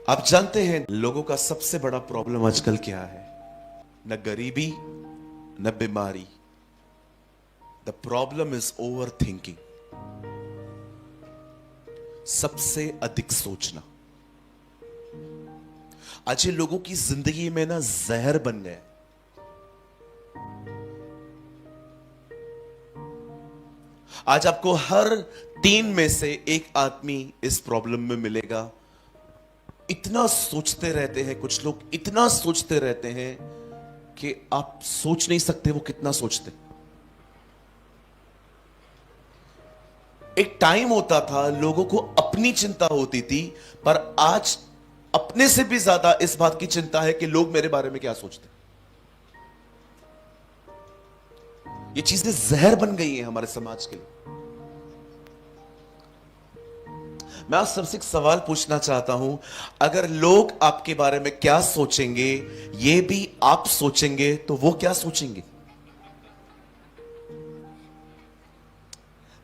आप जानते हैं लोगों का सबसे बड़ा प्रॉब्लम आजकल क्या है? न गरीबी न बीमारी। The problem is over thinking. सबसे अधिक सोचना आज ये लोगों की जिंदगी में ना जहर बन गया। आज आपको हर 3 में से एक आदमी इस प्रॉब्लम में मिलेगा। इतना सोचते रहते हैं कुछ लोग, इतना सोचते रहते हैं कि आप सोच नहीं सकते वो कितना सोचते। एक टाइम होता था लोगों को अपनी चिंता होती थी, पर आज अपने से भी ज्यादा इस बात की चिंता है कि लोग मेरे बारे में क्या सोचते। ये चीजें जहर बन गई हैं हमारे समाज के लिए। मैं आप सबसे एक सवाल पूछना चाहता हूं, अगर लोग आपके बारे में क्या सोचेंगे ये भी आप सोचेंगे तो वो क्या सोचेंगे?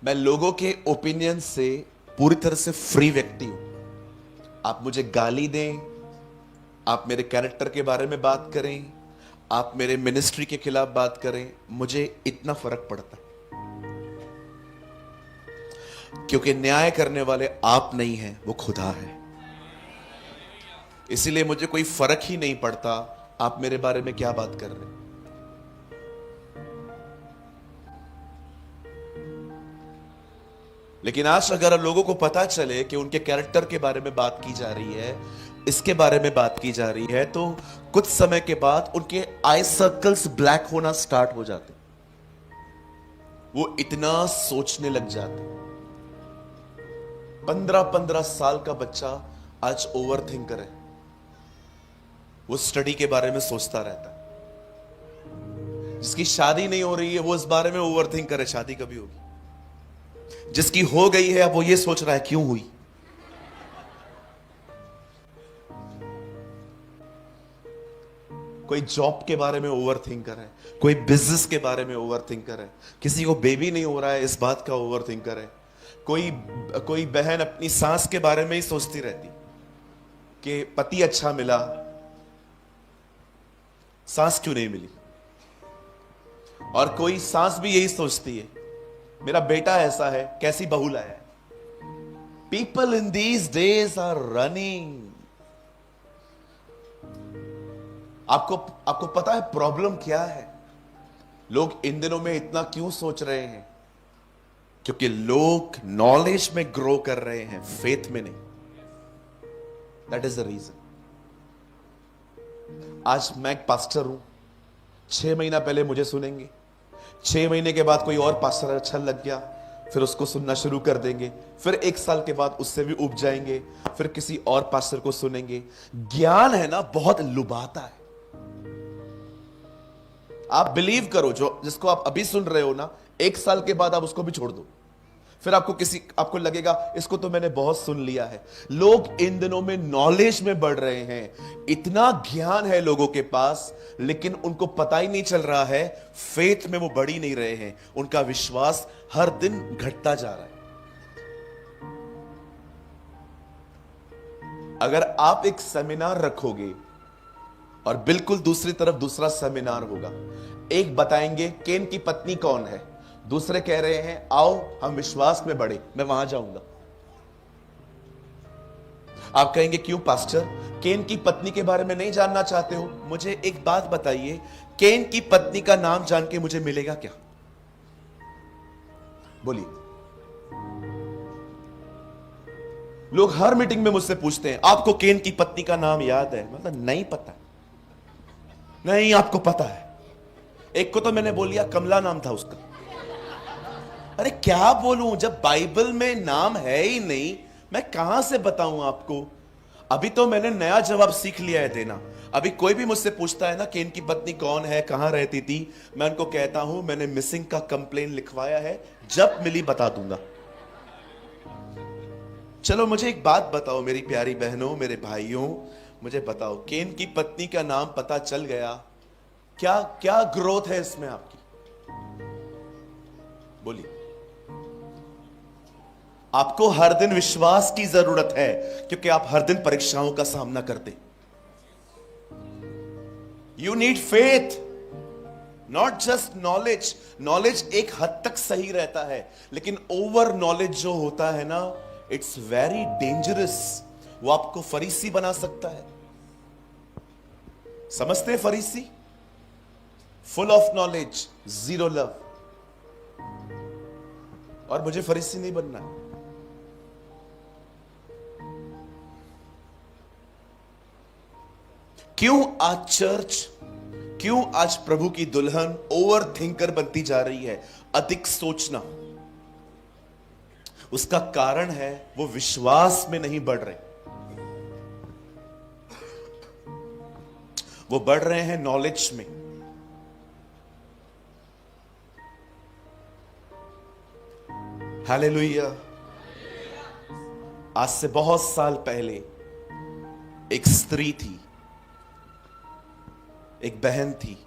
मैं लोगों के ओपिनियन से पूरी तरह से फ्री व्यक्ति हूं। आप मुझे गाली दें, आप मेरे कैरेक्टर के बारे में बात करें, आप मेरे मिनिस्ट्री के खिलाफ बात करें, मुझे इतना फर्क पड़ता है, क्योंकि न्याय करने वाले आप नहीं हैं, वो खुदा है। इसीलिए मुझे कोई फर्क ही नहीं पड़ता आप मेरे बारे में क्या बात कर रहे हैं। लेकिन आज अगर लोगों को पता चले कि उनके कैरेक्टर के बारे में बात की जा रही है, इसके बारे में बात की जा रही है, तो कुछ समय के बाद उनके आई सर्कल्स ब्लैक होना स्टार्ट हो जाते, वो इतना सोचने लग जाते। 15-15 साल का बच्चा आज ओवर थिंकर है। वो स्टडी के बारे में सोचता रहता है। जिसकी शादी नहीं हो रही है वो इस बारे में ओवर थिंकर है, शादी कभी होगी। जिसकी हो गई है अब वो ये सोच रहा है क्यों हुई। कोई जॉब के बारे में ओवर थिंकर है, कोई बिजनेस के बारे में ओवर थिंकर है, किसी को बेबी नहीं हो रहा है इस बात का ओवर थिंकर है। कोई बहन अपनी सास के बारे में ही सोचती रहती कि पति अच्छा मिला, सास क्यों नहीं मिली। और कोई सास भी यही सोचती है मेरा बेटा ऐसा है, कैसी बहू लाया है। People in these days are running. आपको पता है प्रॉब्लम क्या है? लोग इन दिनों में इतना क्यों सोच रहे हैं? क्योंकि लोग नॉलेज में ग्रो कर रहे हैं, फेथ में नहीं। That is the reason. आज मैं एक पास्टर हूं, 6 महीना पहले मुझे सुनेंगे, 6 महीने के बाद कोई और पास्टर अच्छा लग गया, फिर उसको सुनना शुरू कर देंगे, फिर 1 साल के बाद उससे भी उब जाएंगे, फिर किसी और पास्टर को सुनेंगे। ज्ञान है ना, बहुत लुभाता है। आप बिलीव करो, जिसको आप अभी सुन रहे हो ना, 1 साल के बाद आप उसको भी छोड़ दो, फिर आपको लगेगा इसको तो मैंने बहुत सुन लिया है। लोग इन दिनों में नॉलेज में बढ़ रहे हैं, इतना ज्ञान है लोगों के पास, लेकिन उनको पता ही नहीं चल रहा है, फेथ में वो बढ़ ही नहीं रहे हैं। उनका विश्वास हर दिन घटता जा रहा है। अगर आप एक सेमिनार रखोगे और बिल्कुल दूसरी तरफ दूसरा सेमिनार होगा, एक बताएंगे केन की पत्नी कौन है, दूसरे कह रहे हैं आओ हम विश्वास में बढ़े, मैं वहां जाऊंगा। आप कहेंगे क्यों पास्टर, केन की पत्नी के बारे में नहीं जानना चाहते हो? मुझे एक बात बताइए, केन की पत्नी का नाम जान के मुझे मिलेगा क्या? बोलिए। लोग हर मीटिंग में मुझसे पूछते हैं आपको केन की पत्नी का नाम याद है? मतलब नहीं पता। नहीं, आपको पता है। एक को तो मैंने बोल दिया, कमला नाम था उसका। अरे क्या बोलूं, जब बाइबल में नाम है ही नहीं, मैं कहां से बताऊं आपको। अभी तो मैंने नया जवाब सीख लिया है देना। अभी कोई भी मुझसे पूछता है ना केन की पत्नी कौन है, कहां रहती थी, मैं उनको कहता हूं मैंने मिसिंग का कंप्लेन लिखवाया है, जब मिली बता दूंगा। चलो मुझे एक बात बताओ मेरी प्यारी बहनों, मेरे भाइयों, मुझे बताओ, केन की पत्नी का नाम पता चल गया, क्या क्या ग्रोथ है इसमें आपकी? बोलिए। आपको हर दिन विश्वास की जरूरत है, क्योंकि आप हर दिन परीक्षाओं का सामना करते। You need faith, not just knowledge. Knowledge एक हद तक सही रहता है, लेकिन ओवर नॉलेज जो होता है ना, इट्स वेरी डेंजरस। वो आपको फरीसी बना सकता है। समझते हैं फरीसी? Full of knowledge, zero love. और मुझे फरीसी नहीं बनना है। क्यों आज चर्च, क्यों आज प्रभु की दुल्हन ओवर थिंकर बनती जा रही है? अधिक सोचना। उसका कारण है वो विश्वास में नहीं बढ़ रहे, वो बढ़ रहे हैं नॉलेज में। हालेलुया। आज से बहुत साल पहले एक स्त्री थी, एक बहन थी।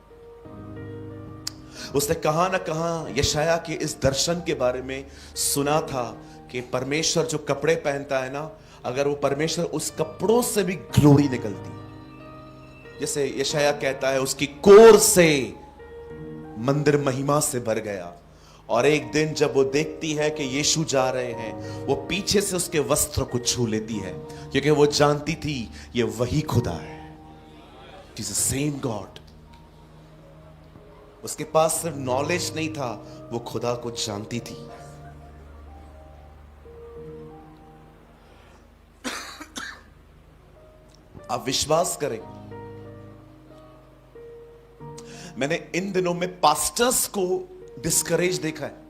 उसने कहां ना कहां यशाया के इस दर्शन के बारे में सुना था कि परमेश्वर जो कपड़े पहनता है ना, अगर वो परमेश्वर उस कपड़ों से भी ग्लोरी निकलती। जैसे यशाया कहता है, उसकी कोर से मंदिर महिमा से भर गया। और एक दिन जब वो देखती है कि यीशु जा रहे हैं, वो पीछे से उसके वस्त्र को छू लेती है, क्योंकि वो जानती थी ये वही खुदा है। It is the same God. उसके पास सिर्फ नॉलेज नहीं था, वो खुदा को जानती थी। आप विश्वास करें, मैंने इन दिनों में पास्टर्स को डिस्करेज देखा है।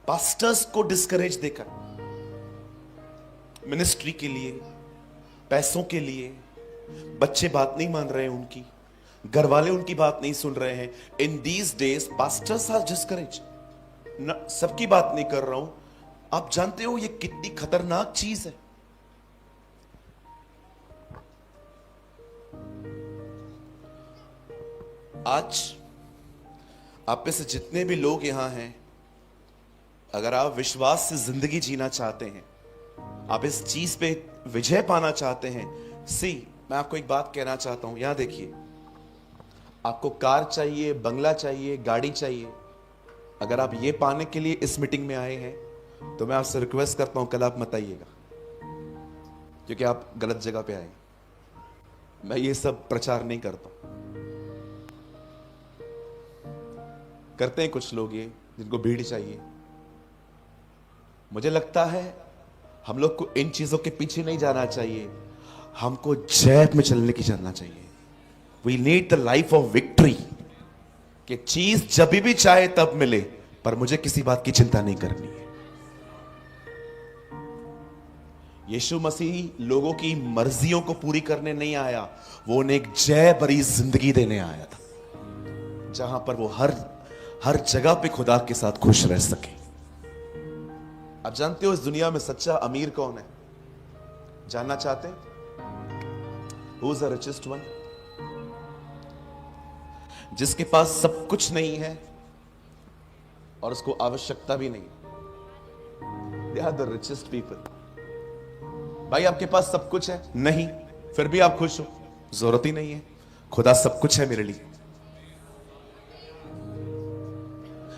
पास्टर्स को डिस्करेज देखा है, मिनिस्ट्री के लिए, पैसों के लिए। बच्चे बात नहीं मान रहे हैं उनकी, घर वाले उनकी बात नहीं सुन रहे हैं। In these days pastors are discourage. सबकी बात नहीं कर रहा हूं, आप जानते हो ये कितनी खतरनाक चीज है। आज आप में से जितने भी लोग यहां हैं, अगर आप विश्वास से जिंदगी जीना चाहते हैं, आप इस चीज पे विजय पाना चाहते हैं, मैं आपको एक बात कहना चाहता हूं। यहां देखिए, आपको कार चाहिए, बंगला चाहिए, गाड़ी चाहिए। अगर आप ये पाने के लिए इस मीटिंग में आए हैं, तो मैं आपसे रिक्वेस्ट करता हूं, कल आप मत आइएगा, क्योंकि आप गलत जगह पे आए। मैं ये सब प्रचार नहीं करता। करते हैं कुछ लोग ये, जिनको भीड़ चाहिए। मुझे लगता है हम लोग को इन चीजों के पीछे नहीं जाना चाहिए, हमको जय में चलने की चलना चाहिए। We need the life of victory, कि चीज जब भी चाहे तब मिले, पर मुझे किसी बात की चिंता नहीं करनी है। यीशु मसीह लोगों की मर्जियों को पूरी करने नहीं आया, वो उन्हें एक जय भरी जिंदगी देने आया था, जहां पर वो हर जगह पे खुदा के साथ खुश रह सके। आप जानते हो इस दुनिया में सच्चा अमीर कौन है? जानना चाहते हैं? Who is the richest one? जिसके पास सब कुछ नहीं है और उसको आवश्यकता भी नहीं। They are the richest people. भाई आपके पास सब कुछ है? नहीं, फिर भी आप खुश हो? जरूरत ही नहीं है, खुदा सब कुछ है मेरे लिए।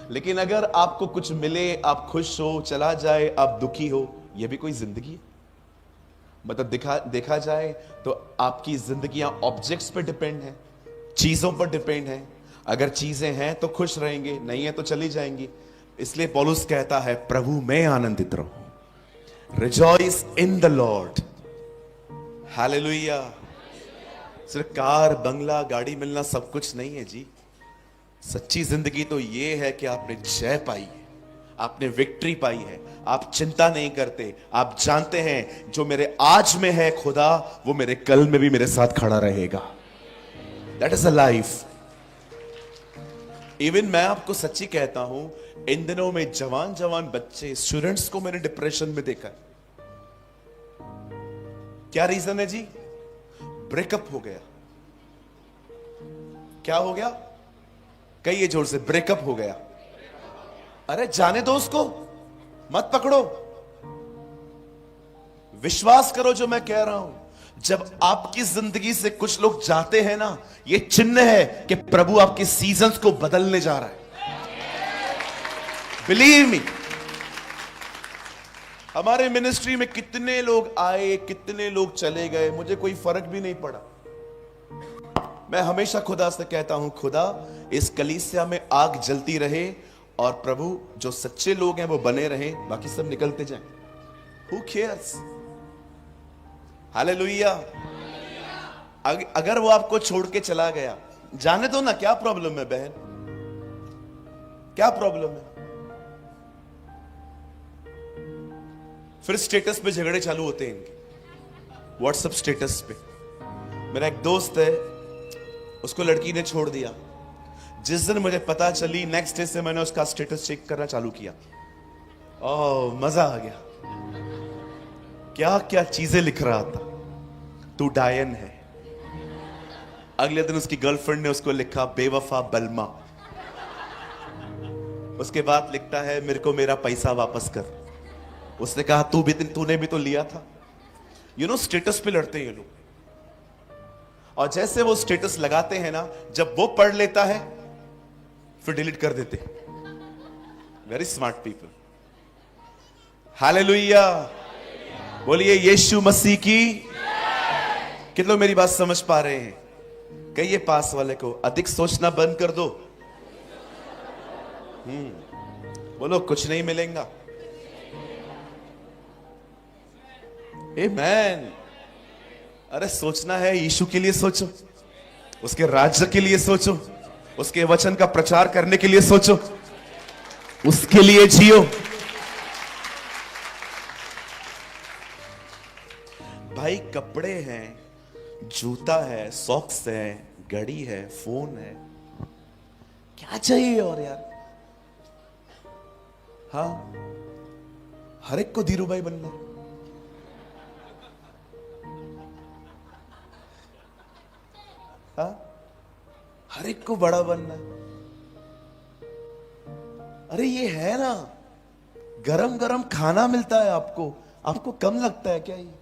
लेकिन अगर आपको कुछ मिले, आप खुश हो, चला जाए आप दुखी हो, यह भी कोई जिंदगी है? मतलब देखा जाए तो आपकी जिंदगियां ऑब्जेक्ट्स पर डिपेंड है, चीजों पर डिपेंड है। अगर चीजें हैं तो खुश रहेंगे, नहीं है तो चली जाएंगी। इसलिए पौलुस कहता है, प्रभु में आनंदित रहो, rejoice in the Lord. Hallelujah. सिर्फ कार, बंगला, गाड़ी मिलना सब कुछ नहीं है जी। सच्ची जिंदगी तो यह है कि आपने जय पाई है, आपने विक्ट्री पाई है। आप चिंता नहीं करते, आप जानते हैं जो मेरे आज में है खुदा, वो मेरे कल में भी मेरे साथ खड़ा रहेगा। That is a life. Even मैं आपको सच्ची कहता हूं, इन दिनों में जवान जवान बच्चे, स्टूडेंट्स को मैंने डिप्रेशन में देखा। क्या रीजन है जी? ब्रेकअप हो गया। क्या हो गया? कहिए जोर से, ब्रेकअप हो गया। अरे जाने दो उसको, मत पकड़ो, विश्वास करो जो मैं कह रहा हूं। जब आपकी जिंदगी से कुछ लोग जाते हैं ना, यह चिन्ह है कि प्रभु आपके सीजन्स को बदलने जा रहा है। बिलीव मी, हमारे मिनिस्ट्री में कितने लोग आए, कितने लोग चले गए, मुझे कोई फर्क भी नहीं पड़ा। मैं हमेशा खुदा से कहता हूं, खुदा इस कलीसिया में आग जलती रहे और प्रभु जो सच्चे लोग हैं वो बने रहे, बाकी सब निकलते जाएं। Who cares? हालेलुया। अगर वो आपको छोड़ के चला गया, जाने दो ना, क्या प्रॉब्लम है बहन, क्या प्रॉब्लम है? फिर स्टेटस पे झगड़े चालू होते हैं इनके, व्हाट्सएप स्टेटस पे। मेरा एक दोस्त है, उसको लड़की ने छोड़ दिया। जिस दिन मुझे पता चली, नेक्स्ट डे से मैंने उसका स्टेटस चेक करना चालू किया। ओह, मजा आ गया, क्या क्या चीजें लिख रहा था। तू डायन है। अगले दिन उसकी गर्लफ्रेंड ने उसको लिखा बेवफा बलमा। उसके बाद लिखता है मेरे को मेरा पैसा वापस कर। उसने कहा तूने भी तो लिया था। स्टेटस पे लड़ते हैं ये लोग। और जैसे वो स्टेटस लगाते हैं ना, जब वो पढ़ लेता है फिर डिलीट कर देते। Very smart people. हालेलुया, बोलिए यीशु मसीह की। कितने लोग मेरी बात समझ पा रहे हैं? कहिए पास वाले को, अधिक सोचना बंद कर दो। बोलो कुछ नहीं मिलेगा। आमेन। अरे सोचना है, यीशु के लिए सोचो, उसके राज्य के लिए सोचो, उसके वचन का प्रचार करने के लिए सोचो, उसके लिए जियो। भाई कपड़े हैं, जूता है, सॉक्स है, घड़ी है, फोन है, क्या चाहिए और यार? हाँ, हर एक को धीरू भाई बनना है। हाँ, हर एक को बड़ा बनना है। अरे ये है ना, गरम गरम खाना मिलता है आपको कम लगता है क्या ये?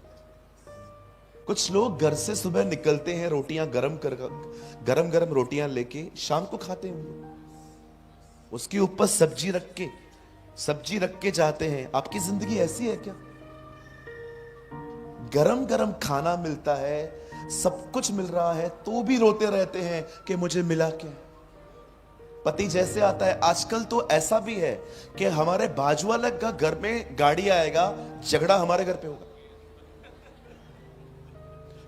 कुछ लोग घर से सुबह निकलते हैं, रोटियां गरम गरम रोटियां लेके शाम को खाते हैं। उसके ऊपर सब्जी रख के जाते हैं। आपकी जिंदगी ऐसी है क्या? गरम गरम खाना मिलता है, सब कुछ मिल रहा है, तो भी रोते रहते हैं कि मुझे मिला क्या? पति जैसे आता है, आजकल तो ऐसा भी है कि हमारे बाजू वाले का घर में गाड़ी आएगा, झगड़ा हमारे घर पे होगा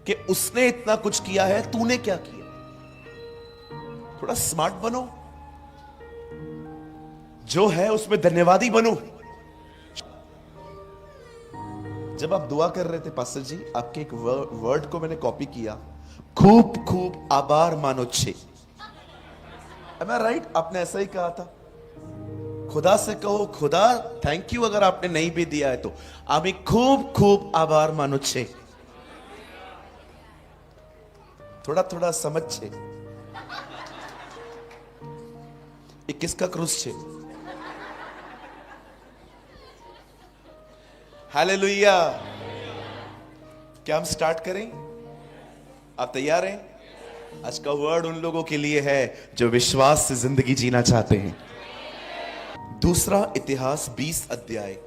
कि उसने इतना कुछ किया है, तूने क्या किया? थोड़ा स्मार्ट बनो, जो है उसमें धन्यवादी बनो। जब आप दुआ कर रहे थे पास्टर जी, आपके एक वर्ड को मैंने कॉपी किया, खूब खूब आभार मानो छे। Am I right? आपने ऐसा ही कहा था। खुदा से कहो, खुदा थैंक यू अगर आपने नहीं भी दिया है तो, आमी खूब खूब आभार मानो छे। थोड़ा थोड़ा समझ छे। 21 का क्रूज छे। हालेलुया। क्या हम स्टार्ट करें? आप तैयार हैं? आज का वर्ड उन लोगों के लिए है जो विश्वास से जिंदगी जीना चाहते हैं। दूसरा इतिहास 20 अध्याय।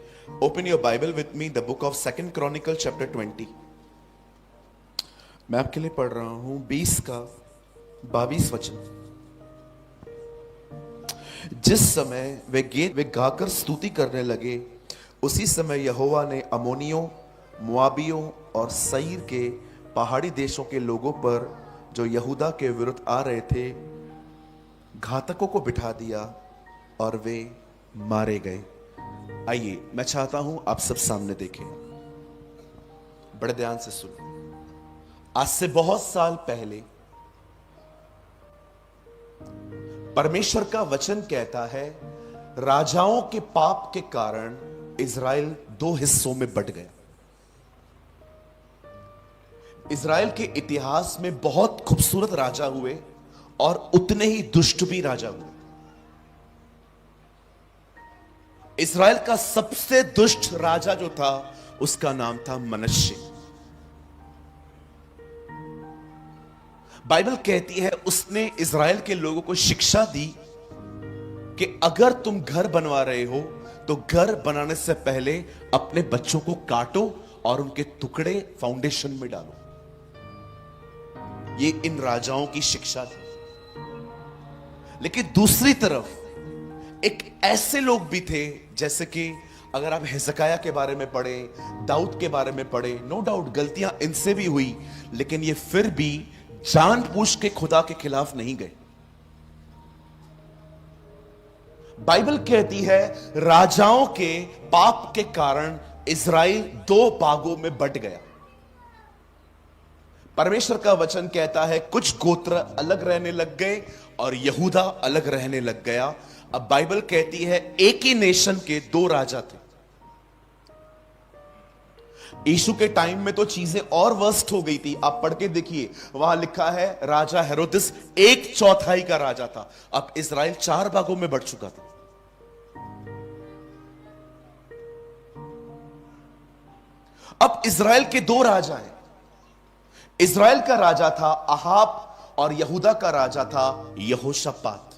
Open your Bible with me, the book of 2 Chronicle chapter 20। मैं आपके लिए पढ़ रहा हूं 20 का 22 वचन। जिस समय वे गाकर स्तुति करने लगे, उसी समय यहोवा ने अमोनियों, मुआबियों और सईर के पहाड़ी देशों के लोगों पर जो यहूदा के विरुद्ध आ रहे थे, घातकों को बिठा दिया और वे मारे गए। आइए, मैं चाहता हूं आप सब सामने देखें, बड़े ध्यान से सुनो। आज से बहुत साल पहले परमेश्वर का वचन कहता है, राजाओं के पाप के कारण इज़राइल 2 हिस्सों में बंट गया। इज़राइल के इतिहास में बहुत खूबसूरत राजा हुए और उतने ही दुष्ट भी राजा हुए। इज़राइल का सबसे दुष्ट राजा जो था उसका नाम था मनश्शे। बाइबल कहती है उसने इज़राइल के लोगों को शिक्षा दी कि अगर तुम घर बनवा रहे हो तो घर बनाने से पहले अपने बच्चों को काटो और उनके टुकड़े फाउंडेशन में डालो। ये इन राजाओं की शिक्षा थी। लेकिन दूसरी तरफ एक ऐसे लोग भी थे, जैसे कि अगर आप हिजकिय्याह के बारे में पढ़ें, दाऊद के बारे में पढ़ें, नो डाउट गलतियां इनसे भी हुई, लेकिन ये फिर भी जानबूझ के खुदा के खिलाफ नहीं गए। बाइबल कहती है राजाओं के पाप के कारण इज़राइल दो भागों में बंट गया। परमेश्वर का वचन कहता है कुछ गोत्र अलग रहने लग गए और यहूदा अलग रहने लग गया। अब बाइबल कहती है एक ही नेशन के दो राजा थे। यीशु के टाइम में तो चीजें और वर्स्ट हो गई थी। आप पढ़ के देखिए, वहां लिखा है राजा हेरोदिस 1/4 का राजा था। अब इज़राइल 4 भागों में बढ़ चुका था। अब इज़राइल के दो राजा हैं। इज़राइल का राजा था अहाब और यहूदा का राजा था यहोशापात।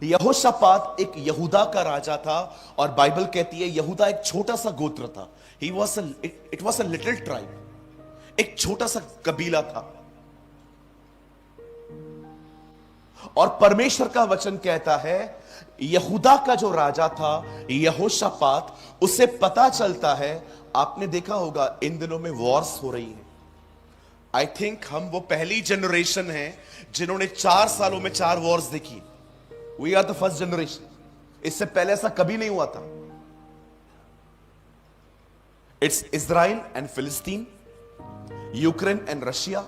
यहोशापात एक यहूदा का राजा था और बाइबल कहती है यहूदा एक छोटा सा गोत्र था। It was a little tribe, एक छोटा सा कबीला था। और परमेश्वर का वचन कहता है यहूदा का जो राजा था यहोशापात, उसे पता चलता है, आपने देखा होगा इन दिनों में वॉर्स हो रही है। आई थिंक हम वो पहली जनरेशन है जिन्होंने 4 सालों में 4 वॉर्स देखी। We are the first generation. इससे पहले ऐसा कभी नहीं हुआ था। इट्स इज़राइल एंड फिलिस्तीन, Ukraine and Russia,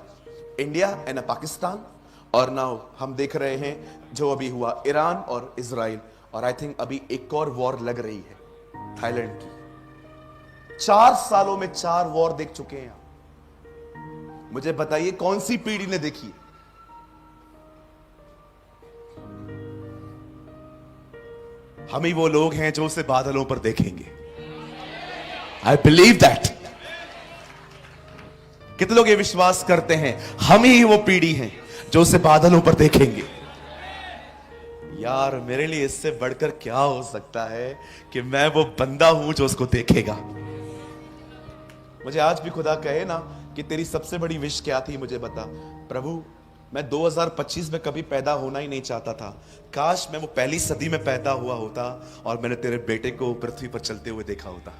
India and Pakistan, और नाउ हम देख रहे हैं जो अभी हुआ ईरान और इज़राइल। और आई थिंक अभी एक और वॉर लग रही है थाईलैंड की। 4 सालों में 4 वॉर देख चुके हैं। मुझे बताइए कौन सी पीढ़ी ने देखी? हम ही वो लोग हैं जो उसे बादलों पर देखेंगे। I believe that. कितने लोग ये विश्वास करते हैं हम ही वो पीढ़ी हैं जो उसे बादलों पर देखेंगे? यार मेरे लिए इससे बढ़कर क्या हो सकता है कि मैं वो बंदा हूं जो उसको देखेगा। मुझे आज भी खुदा कहे ना कि तेरी सबसे बड़ी विश क्या थी, मुझे बता। प्रभु मैं 2025 में कभी पैदा होना ही नहीं चाहता था। काश मैं वो पहली सदी में पैदा हुआ होता और मैंने तेरे बेटे को पृथ्वी पर चलते हुए देखा होता।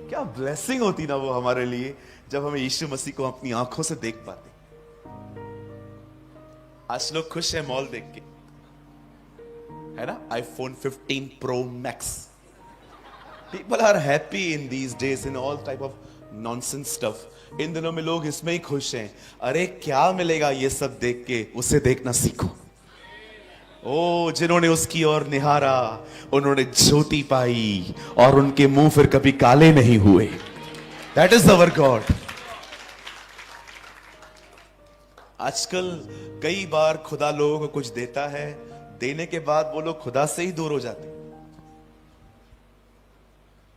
क्या ब्लेसिंग होती ना वो हमारे लिए, जब हमें यीशु मसीह को अपनी आंखों से देख पाते। आज लोग खुश है मॉल देख के, है ना? iPhone 15 Pro Max. People are happy in these days in all type of nonsense stuff. इन दिनों में लोग इसमें ही खुश हैं। अरे क्या मिलेगा ये सब देख के? उसे देखना सीखो। ओ जिन्होंने उसकी ओर निहारा उन्होंने ज्योति पाई और उनके मुंह फिर कभी काले नहीं हुए। That is our God. आजकल कई बार खुदा लोगों को कुछ देता है, देने के बाद वो लोग खुदा से ही दूर हो जाते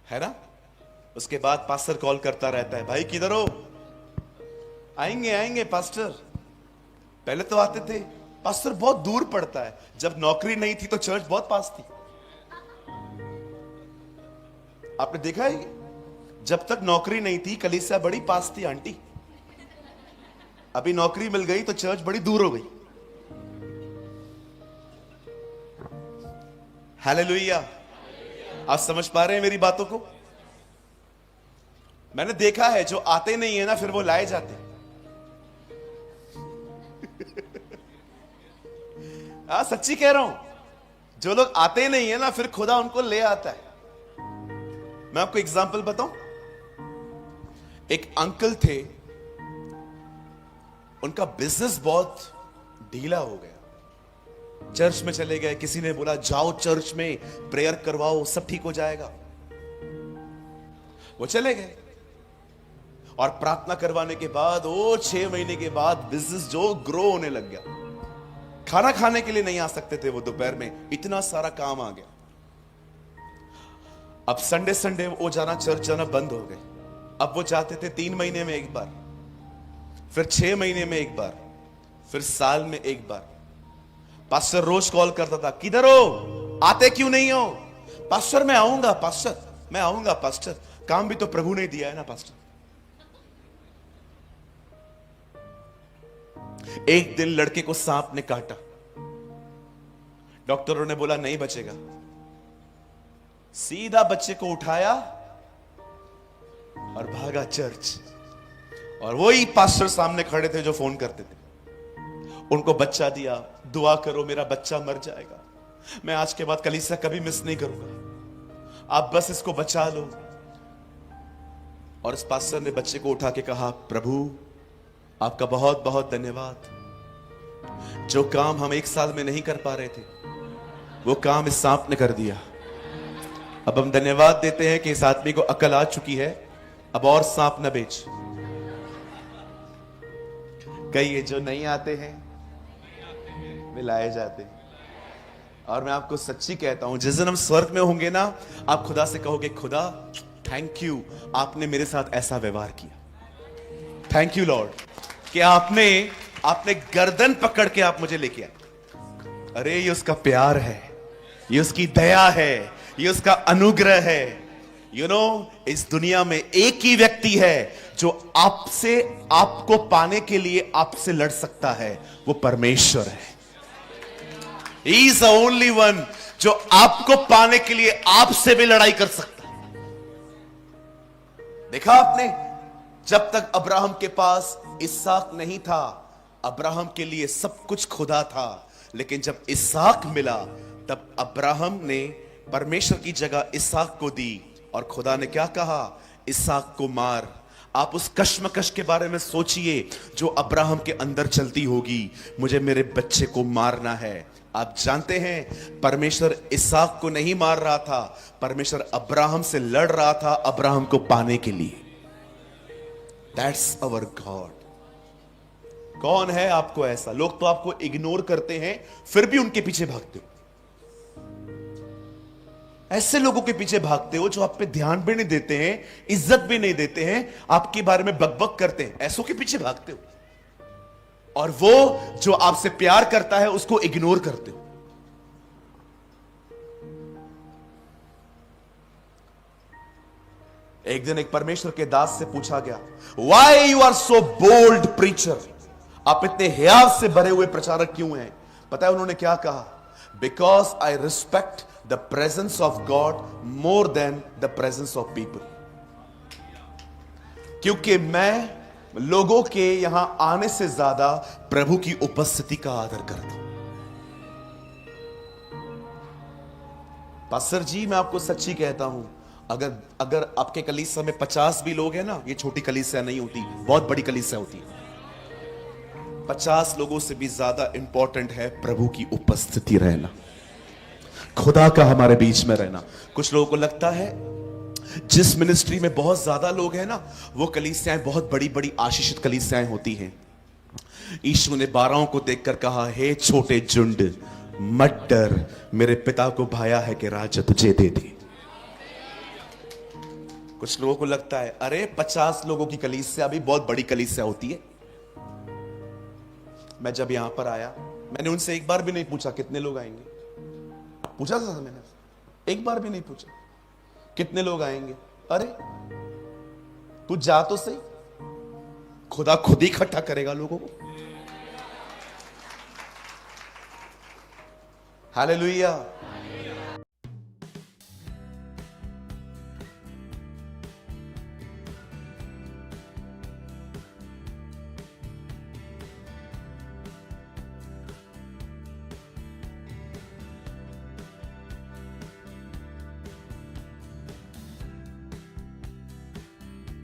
है ना? उसके बाद पास्टर कॉल करता रहता है, भाई किधर हो? आएंगे आएंगे पास्टर। पहले तो आते थे। पास्टर बहुत दूर पड़ता है। जब नौकरी नहीं थी तो चर्च बहुत पास थी। आपने देखा है? जब तक नौकरी नहीं थी कलीसिया बड़ी पास थी आंटी। अभी नौकरी मिल गई तो चर्च बड़ी दूर हो गई। हालेलुया। आप समझ पा रहे हैं मेरी बातों को? मैंने देखा है जो आते नहीं है ना फिर वो लाए जाते। सच्ची कह रहा हूं। जो लोग आते नहीं है ना फिर खुदा उनको ले आता है। मैं आपको एग्जांपल बताऊं। एक अंकल थे, उनका बिजनेस बहुत ढीला हो गया। चर्च में चले गए, किसी ने बोला जाओ चर्च में प्रेयर करवाओ सब ठीक हो जाएगा। वो चले गए और प्रार्थना करवाने के बाद 6 महीने के बाद बिजनेस जो ग्रो होने लग गया। खाना खाने के लिए नहीं आ सकते थे वो दोपहर में, इतना सारा काम आ गया। अब संडे संडे वो जाना, चर्च जाना बंद हो गए। अब वो जाते थे 3 महीने में एक बार, फिर 6 महीने में एक बार, फिर साल में एक बार। पास्टर रोज कॉल करता था, किधर हो, आते क्यों नहीं हो? पास्टर मैं आऊंगा, पास्टर मैं आऊंगा, पास्टर काम भी तो प्रभु ने दिया है ना पास्टर। एक दिन लड़के को सांप ने काटा, डॉक्टरों ने बोला नहीं बचेगा। सीधा बच्चे को उठाया और भागा चर्च। और वही पास्टर सामने खड़े थे जो फोन करते थे, उनको बच्चा दिया, दुआ करो मेरा बच्चा मर जाएगा, मैं आज के बाद कलीसिया कभी मिस नहीं करूंगा, आप बस इसको बचा लो। और इस पास्टर ने बच्चे को उठा के कहा, प्रभु आपका बहुत बहुत धन्यवाद, जो काम हम 1 साल में नहीं कर पा रहे थे वो काम इस सांप ने कर दिया। अब हम धन्यवाद देते हैं कि इस आदमी को अकल आ चुकी है, अब और सांप न बेच। कई जो नहीं आते हैं वे लाए जाते हैं। और मैं आपको सच्ची कहता हूं, जिस दिन हम स्वर्ग में होंगे ना, आप खुदा से कहोगे, खुदा थैंक यू आपने मेरे साथ ऐसा व्यवहार किया, थैंक यू लॉर्ड कि आपने गर्दन पकड़ के आप मुझे लेके आए। अरे ये उसका प्यार है, ये उसकी दया है, ये उसका अनुग्रह है। यू नो, इस दुनिया में एक ही व्यक्ति है जो आपको पाने के लिए आपसे लड़ सकता है, वो परमेश्वर है। He is the only one जो आपको पाने के लिए आपसे भी लड़ाई कर सकता है। देखा आपने, जब तक अब्राहम के पास इसहाक नहीं था, अब्राहम के लिए सब कुछ खुदा था। लेकिन जब इसहाक मिला, तब अब्राहम ने परमेश्वर की जगह इसहाक को दी, और खुदा ने क्या कहा, इसहाक को मार। आप उस कश्मकश के बारे में सोचिए जो अब्राहम के अंदर चलती होगी, मुझे मेरे बच्चे को मारना है। आप जानते हैं, परमेश्वर इसहाक को नहीं मार रहा था, परमेश्वर अब्राहम से लड़ रहा था, अब्राहम को पाने के लिए। That's our God. कौन है आपको ऐसा? लोग तो आपको इग्नोर करते हैं, फिर भी उनके पीछे भागते हो। ऐसे लोगों के पीछे भागते हो जो आप पे ध्यान भी नहीं देते हैं, इज्जत भी नहीं देते हैं, आपके बारे में बकबक करते हैं, ऐसों के पीछे भागते हो। और वो जो आपसे प्यार करता है उसको इग्नोर करते हो। एक दिन एक परमेश्वर के दास से पूछा गया, why you are so bold preacher, आप इतने हियाव से भरे हुए प्रचारक क्यों हैं? पता है उन्होंने क्या कहा? Because I respect the presence of God more than the presence of people. क्योंकि मैं लोगों के यहां आने से ज्यादा प्रभु की उपस्थिति का आदर करता हूं। पास्टर जी, मैं आपको सच्ची कहता हूं, अगर आपके कलीसिया में 50 भी लोग हैं ना, ये छोटी कलीसिया नहीं होती, बहुत बड़ी कलीसिया होती है। 50 लोगों से भी ज्यादा इंपॉर्टेंट है प्रभु की उपस्थिति रहना, खुदा का हमारे बीच में रहना। कुछ लोगों को लगता है जिस मिनिस्ट्री में बहुत ज्यादा लोग हैं ना, वो कलीसियाएं बहुत बड़ी बड़ी आशीषित कलीसियाएं होती हैं। यीशु ने 12 को देखकर कहा, हे छोटे झुंड, मत डर, मेरे पिता को भाया है कि राज्य तुझे दे दे। कुछ लोगों को लगता है अरे 50 लोगों की कलीसिया भी बहुत बड़ी कलीसिया होती है। मैं जब यहां पर आया, मैंने उनसे एक बार भी नहीं पूछा कितने लोग आएंगे। पूछा था मैंने? एक बार भी नहीं पूछा कितने लोग आएंगे। अरे तू जा तो सही, खुदा खुद ही इकट्ठा करेगा लोगों को। हालेलुया।